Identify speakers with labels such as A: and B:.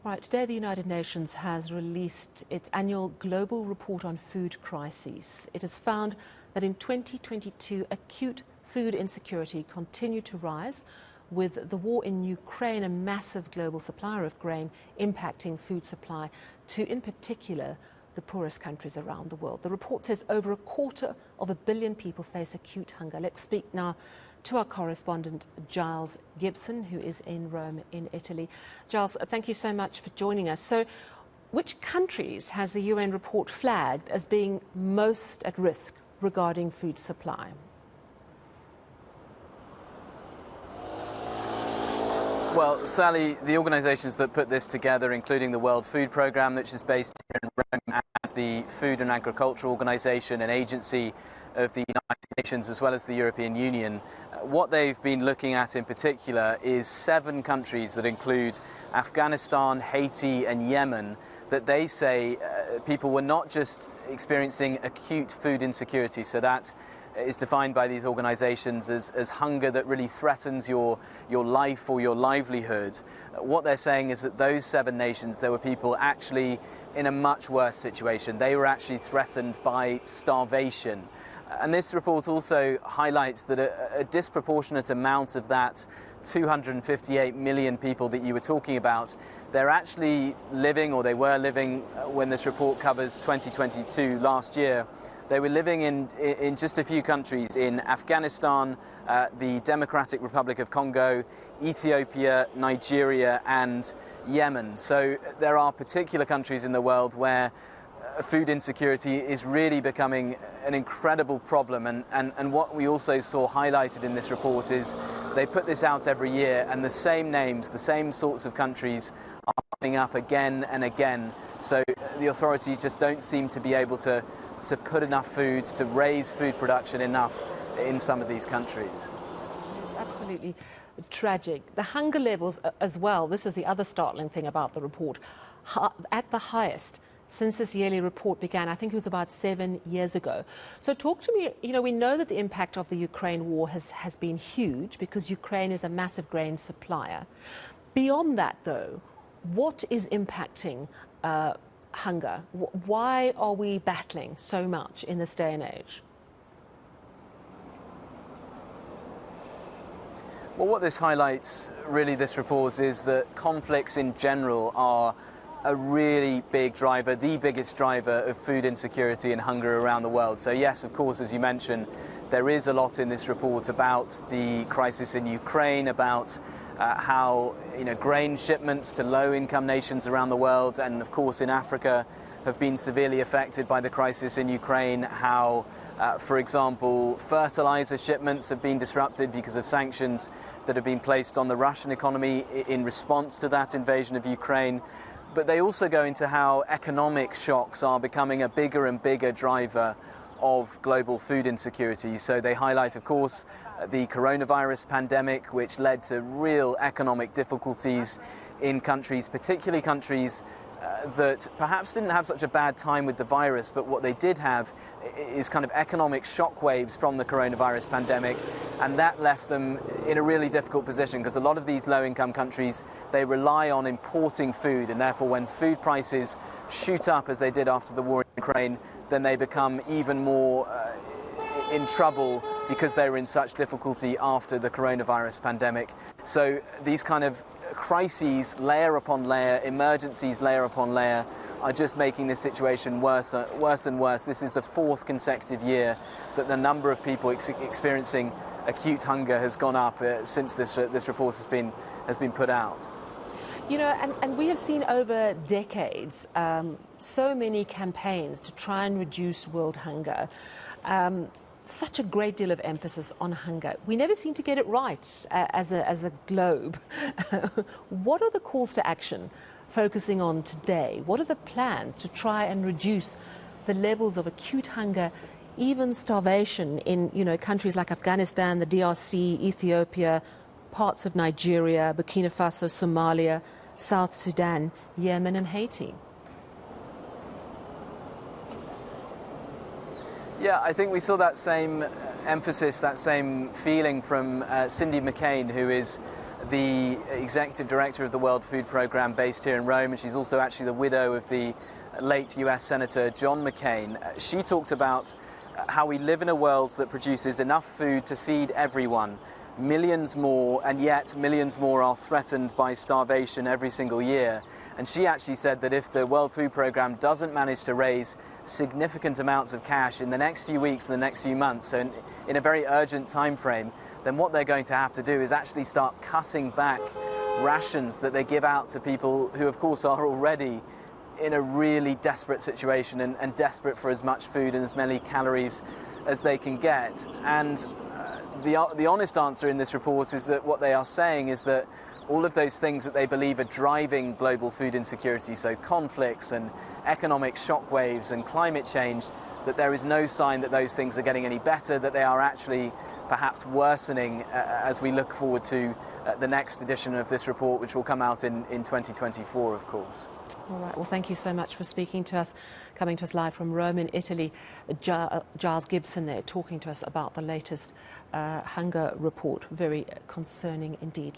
A: Right, today the United Nations has released its annual global report on food crises. It has found that in 2022, acute food insecurity continued to rise, with the war in Ukraine, a massive global supplier of grain, impacting food supply to, in particular, the poorest countries around the world. The report says over 250 million people face acute hunger. Let's speak now to our correspondent, Giles Gibson, who is in Rome, in Italy. Giles, thank you so much for joining us. So, which countries has the UN report flagged as being most at risk regarding food supply?
B: Well, Sally, the organisations that put this together, including the World Food Programme, which is based here in Rome, as the Food and Agriculture Organisation, an agency of the United Nations, as well as the European Union, what they've been looking at in particular is 7 countries that include Afghanistan, Haiti and Yemen, that they say people were not just experiencing acute food insecurity, so that is defined by these organisations as hunger that really threatens your life or your livelihood. What they're saying is that those 7 nations, there were people actually in a much worse situation. They were actually threatened by starvation. And this report also highlights that a disproportionate amount of that 258 million people that you were talking about, they're actually living, or they were living when this report covers 2022, last year, they were living in just a few countries, in Afghanistan, the Democratic Republic of Congo, Ethiopia, Nigeria and Yemen. So there are particular countries in the world where food insecurity is really becoming an incredible problem, and what we also saw highlighted in this report is they put this out every year, and the same names, the same sorts of countries are coming up again and again. So the authorities just don't seem to be able to put enough food, to raise food production enough in some of these countries.
A: It's absolutely tragic. The hunger levels as well, this is the other startling thing about the report, at the highest since this yearly report began. I think it was about 7 years ago. So talk to me, we know that the impact of the Ukraine war has been huge because Ukraine is a massive grain supplier. Beyond that, though, what is impacting hunger? Why are we battling so much in this day and age?
B: Well, what this highlights, really, this report, is that conflicts in general are a really big driver, the biggest driver of food insecurity and hunger around the world. So yes, of course, as you mentioned, there is a lot in this report about the crisis in Ukraine, about how grain shipments to low-income nations around the world, and of course in Africa, have been severely affected by the crisis in Ukraine, how for example, fertilizer shipments have been disrupted because of sanctions that have been placed on the Russian economy in response to that invasion of Ukraine. But they also go into how economic shocks are becoming a bigger and bigger driver of global food insecurity. So they highlight, of course, the coronavirus pandemic, which led to real economic difficulties in countries, particularly countries that perhaps didn't have such a bad time with the virus, but what they did have is kind of economic shockwaves from the coronavirus pandemic, and that left them in a really difficult position because a lot of these low-income countries, they rely on importing food, and therefore when food prices shoot up as they did after the war in Ukraine, then they become even more in trouble because they were in such difficulty after the coronavirus pandemic. So these kind of crises, layer upon layer, emergencies layer upon layer, are just making this situation worse and worse. This is the 4th consecutive year that the number of people experiencing acute hunger has gone up since this report has been put out.
A: And we have seen over decades so many campaigns to try and reduce world hunger. Such a great deal of emphasis on hunger. We never seem to get it right as a globe. What are the calls to action focusing on today? What are the plans to try and reduce the levels of acute hunger, even starvation in countries like Afghanistan, the DRC, Ethiopia, parts of Nigeria, Burkina Faso, Somalia, South Sudan, Yemen and Haiti?
B: Yeah, I think we saw that same emphasis, that same feeling from Cindy McCain, who is the executive director of the World Food Programme based here in Rome, and she's also actually the widow of the late US Senator John McCain. She talked about how we live in a world that produces enough food to feed everyone, millions more, and yet millions more are threatened by starvation every single year. And she actually said that if the World Food Programme doesn't manage to raise significant amounts of cash in the next few weeks and the next few months, so in a very urgent time frame, then what they're going to have to do is actually start cutting back rations that they give out to people who, of course, are already in a really desperate situation and desperate for as much food and as many calories as they can get. And the honest answer in this report is that what they are saying is that all of those things that they believe are driving global food insecurity, so conflicts and economic shockwaves and climate change, that there is no sign that those things are getting any better, that they are actually perhaps worsening as we look forward to the next edition of this report, which will come out in 2024, of course.
A: All right. Well, thank you so much for speaking to us, coming to us live from Rome in Italy. Giles Gibson there talking to us about the latest hunger report. Very concerning indeed.